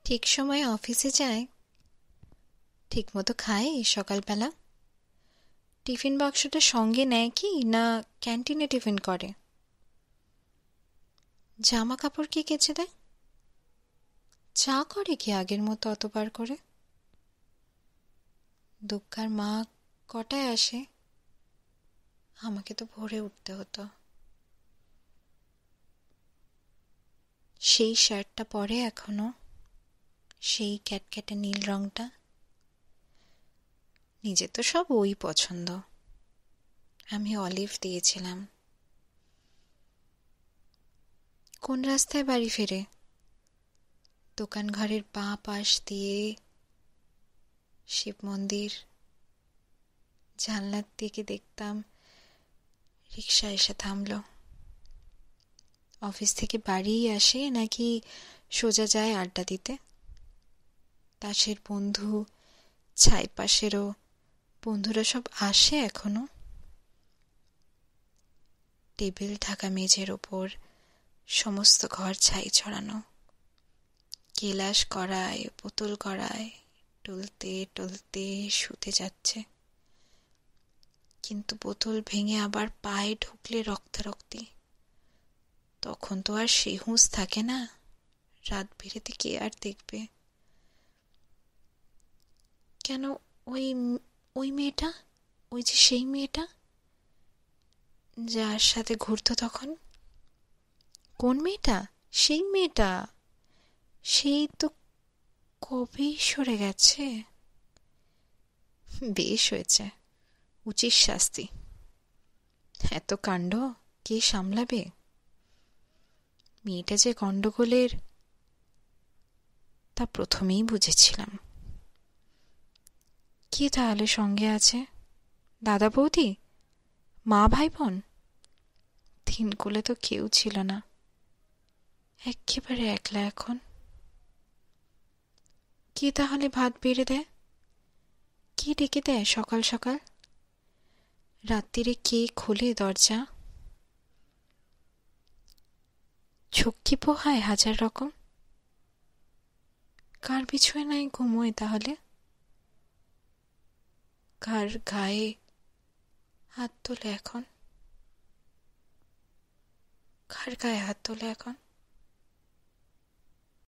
ঠিক সময়ে অফিসে যায়, ঠিক মতো খায় সকালবেলা? টিফিন বাক্সটা সঙ্গে নেয় কি না ক্যান্টিনে টিফিন করে? জামা কাপড় কি কেচে দেয়? চা করে কি আগের মতো অতবার করে? দুঃখার মা কটায় আসে? আমাকে তো ভোরে উঠতে হতো। সেই শার্টটা পরে এখনো, সেই ক্যাটক্যাটে নীল রংটা। নিজে তো সব ওই পছন্দ, আমি অলিভ দিয়েছিলাম। কোন রাস্তায় বাড়ি ফেরে? দোকান ঘরের বাঁ পাশ দিয়ে শিব মন্দির। জানলার দিকে দেখতাম রিক্সা এসে থামল। অফিস থেকে বাড়ি আসে নাকি সোজা যায় আড্ডা দিতে? তাসের বন্ধু, ছাই পাশেরও বন্ধুরা সব আসে এখনো। টেবিল ঢাকা মেঝের ওপর সমস্ত ঘর ছাই ছড়ানো। গেলাস কড়ায়, বোতল কড়ায় টলতে টলতে শুতে যাচ্ছে, কিন্তু বোতল ভেঙে আবার পায়ে ঢুকলে রক্তারক্তি। তখন তো আর সেই হুঁশ থাকে না, রাত বেরেতে কে আর দেখবে? কেন ওই ওই মেয়েটা, ওই যে সেই মেয়েটা যার সাথে ঘুরতো তখন? কোন মেয়েটা? সেই মেয়েটা, সেই তো কবেই সরে গেছে। বেশ হয়েছে, উচিত শাস্তি। এত কাণ্ড কে সামলাবে? মেয়েটা যে গন্ডগোলের তা প্রথমেই বুঝেছিলাম। কে তাহলে সঙ্গে আছে? দাদা বৌদি, মা ভাই বোন? তিনকুলে তো কেউ ছিল না, একেবারে একলা এখন। কে তাহলে ভাত বেড়ে দেয়? কে ডেকে দেয় সকাল সকাল? রাত্রিরে কে খোলে দরজা? ঝক্কি পোহায় হাজার রকম। কার বিছানায় ঘুমোয় তাহলে? কার গায়ে হাত তোলে এখন? কার গায়ে হাত তোলে এখন?